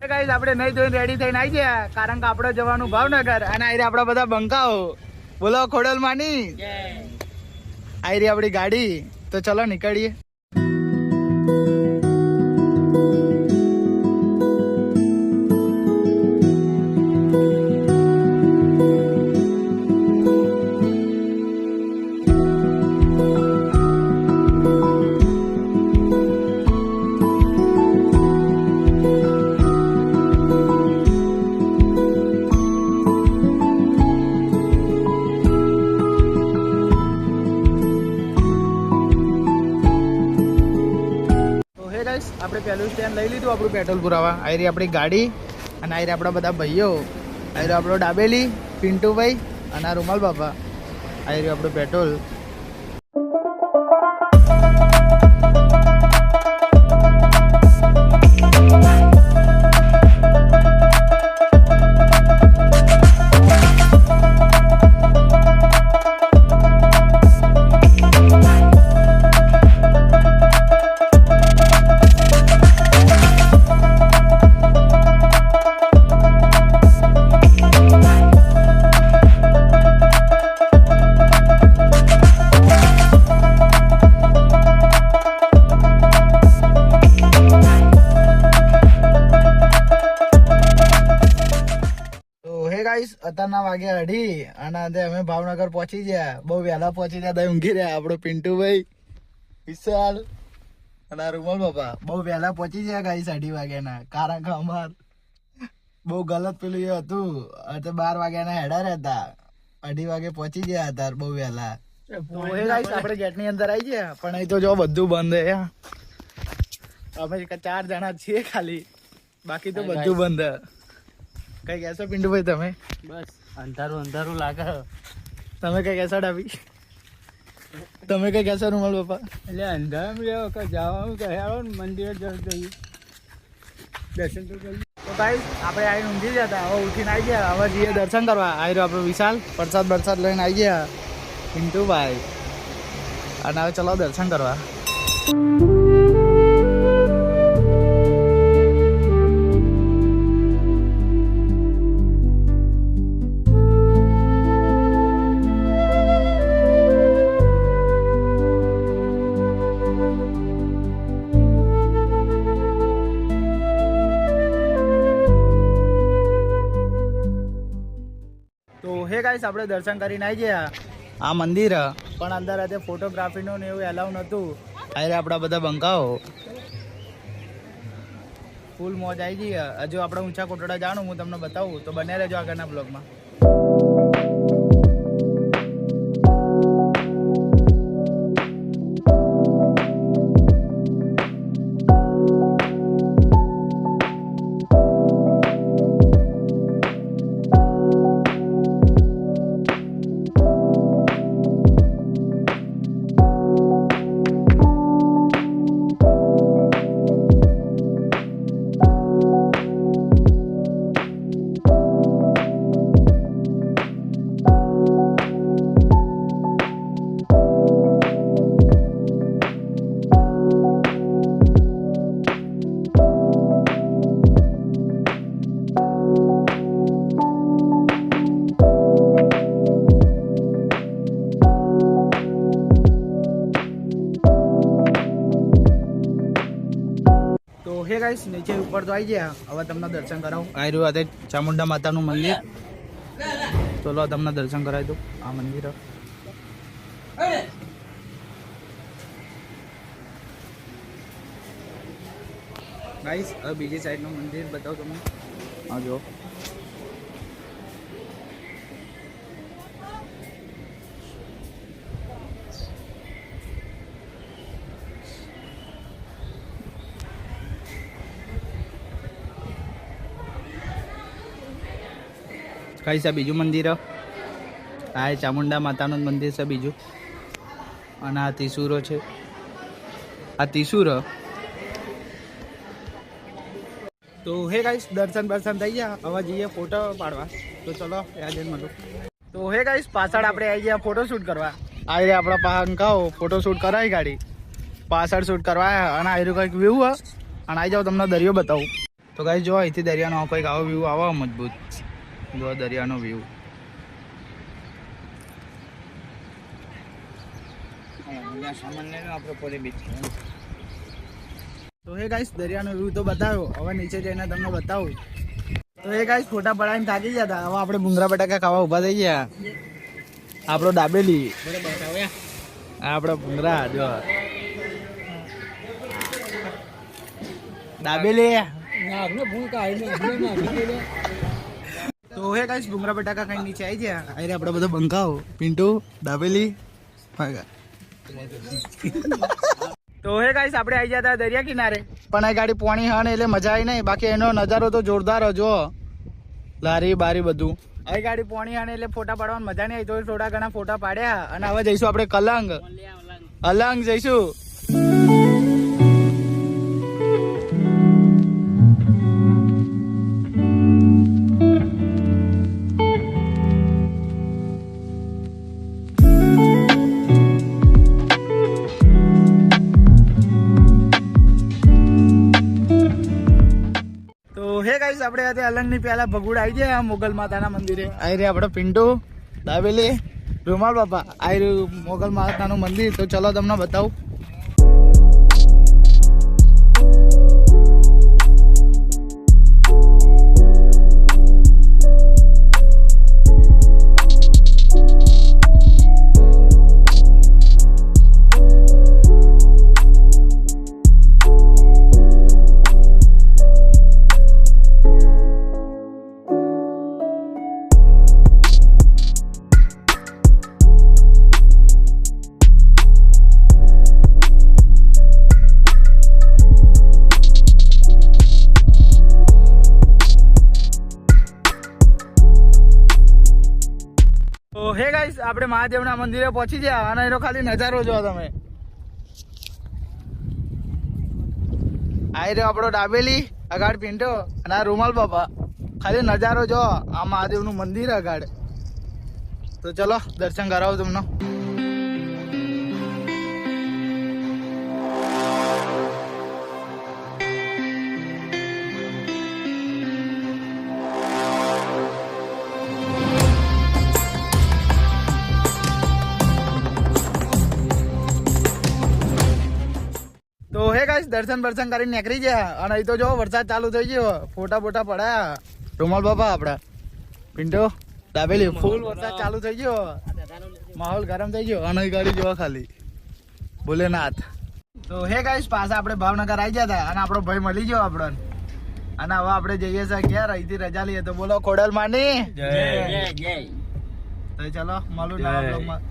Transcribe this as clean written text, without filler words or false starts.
Guys આપણે નહીં ધોઈને રેડી થઈને આવી ગયા, કારણ કે આપણે જવાનું ભાવનગર અને આઈ આપણા બધા બંકાઓ. બોલો ખોડલ માની આઈ રહી આપણી ગાડી. તો ચલો નીકળીએ. આપણે પહેલું સ્ટેન્ડ લઈ લીધું આપણું પેટ્રોલ પુરાવા. આઈ રહી આપણી ગાડી અને આઈ રહી આપણા બધા ભાઈઓ. આઈ રહ્યો આપણો ડાબેલી પિન્ટુભાઈ અને આ રૂમાલ બાપા. આઈ રહ્યું આપણું પેટ્રોલ. અત્યારના વાગ્યા 2:30 અને અમે ભાવનગર પહોંચી ગયા. બહુ વહેલા પહોંચી ગયા. ઊંઘી રહ્યા આપણો પિન્ટુભાઈ, વિશાલ અને આ રૂમાલ બાપા. બહુ વહેલા પહોંચી ગયા ગાઈસ 2:30 વાગ્યાના, કારણ કે અમાર બહુ ગલત પેલું એ હતું. 12 વાગ્યાના હેડા રહેતા, 2:30 વાગે પહોંચી ગયા હતા બહુ વહેલા. આપણે ગેટ ની અંદર આવી ગયા, પણ અહીં તો જો બધું બંધ છે. અમે 4 જણા છીએ ખાલી, બાકી તો બધું બંધ. કઈ કહેશો પિન્ટુભાઈ તમે? બસ અંધારું અંધારું લાગે. તમે કઈ કહેશો ડાબી? તમે કઈ કહેશો રૂમાલ બાપા? એટલે અંધારામાં લેવો કે જવાનું કે હેરો મંદિરે જઈએ દર્શન તો કરીએ. તો ગાઈસ આપણે આવીને ઊંઘી જતા, હવે ઉઠીને આવી ગયા. હવે જઈએ દર્શન કરવા. આવી રહ્યો આપણો વિશાલ, પ્રસાદ લઈને આવી ગયા પિન્ટુભાઈ. અને હવે ચલો દર્શન કરવા. ગાઈસ આપણે દર્શન કરીને આવી ગયા. આ મંદિર પણ અંદર આજે ફોટોગ્રાફીનું ને એવું એલાઉ નહોતું. આજે આપણા બધા બંકાઓ ફૂલ મોજ આવી ગઈ. હજુ આપણે ઊંચા કોટડા જાણું, હું તમને બતાવું, તો બને રહેજો આગળના બ્લોગમાં. હે ગાઈસ નીચે ઉપર તો આવી ગયા. હવે તમને દર્શન કરાવું. આવી રહ્યું આ ચામુંડા માતાનું મંદિર. તો લો તમને દર્શન કરાવી દઉં આ મંદિર. ગાઈસ હવે બીજી સાઈડનું મંદિર બતાવું તમને. હા જો કઈ છે બીજું મંદિર. આ ચામુંડા માતાનું મંદિર છે બીજું. અને આ ત્રિશુરો છે. આ ત્રિશુર. તો હે ગાઈસ દર્શન થઈ ગયા. હવે જઈએ ફોટો પાડવા. તો ચલો ત્યાં જઈને મળો. તો હે ગાઈસ પાછળ આપણે આવી ગયા ફોટો શૂટ કરવા. આવી રહ્યા આપણા પાંકાઓ ફોટો શૂટ કરાવી ગાડી પાછળ શૂટ કરવા. અને આવી રહ્યું કંઈક વ્યૂ અને આવી જાઓ તમને દરિયો બતાવું. તો ગાઈસ જો અહીંથી દરિયાનો કંઈક આવો વ્યૂ આવો મજબૂત. જો દરિયાનો વ્યૂ. તો હે ગાઈસ દરિયાનો વ્યૂ તો બતાવ્યો. હવે નીચે જઈને તમને બતાવું. તો હે ગાઈસ ફોટા પડાવીને થાકી ગયા હતા. હવે આપણે ભૂંગળા બટાકા ખાવા ઊભા થઈ ગયા. આપણો દાબેલી આપણો ભૂંગળા જો દાબેલી. તો હે ગાઈસ ભૂંગળા બટાકા ખાઈને નીચે આવી ગયા. આયરે આપણે બધો બંકાઓ પિન્ટુ દાબેલી. તો હે ગાઈસ આપણે આવી ગયા હતા દરિયા કિનારે. પણ આ ગાડી પોણી હા ને એટલે મજા આવી નહીં. બાકી એનો નજારો તો જોરદાર જો લારી બારી બધું. અહીં ગાડી પોણી હા ને એટલે ફોટા પાડવાની મજા નહીં આવી. તો થોડા ઘણા ફોટા પાડ્યા. અને હવે જઈશું આપણે કલંગ. અલંગ જઈશું. હે ગાઈસ આપણે આજે અલંગની પહેલા ભગુડ આવી ગયા મોગલ માતાના મંદિરે. આઈ રે આપણે પિન્ટુ દાબેલી રૂમાલ બાપા. આઈ રહ્યું મોગલ માતાનું મંદિર. તો ચલો તમને બતાવું. તો હે ગાઈસ આપણે મહાદેવના મંદિરે પહોંચી ગયા. અને એનો ખાલી નજારો જો તમે. આઈ રહ્યો આપણો દાબેલી અગાડ પિન્ટો અને આ રૂમાલ બાપા. ખાલી નજારો જો આ મહાદેવનું મંદિર અગાડ. તો ચલો દર્શન કરાવો તમને. તો હે ગાઈસ દર્શન બર્શન કરીને નીકળી ગયા. અને અહીં તો જો વરસાદ ચાલુ થઈ ગયો. ફોટા બોટા પડાયા રૂમાલ બાપા આપડા પિન્ટો દાબેલી. ફૂલ વરસાદ ચાલુ થઈ ગયો. માહોલ ગરમ થઈ ગયો. અને ગાડી જોવા ખાલી ભોલેનાથ. તો હે ગાઈસ પાછા આપણે ભાવનગર આવી ગયા હતા. અને આપણો ભાઈ મળી ગયો આપણને. અને હવે આપણે જઈએ છીએ ઘેર. અહીંથી રજા લઈએ. તો બોલો ખોડલ માની. તો ચલો મળું નવા બ્લોગમાં.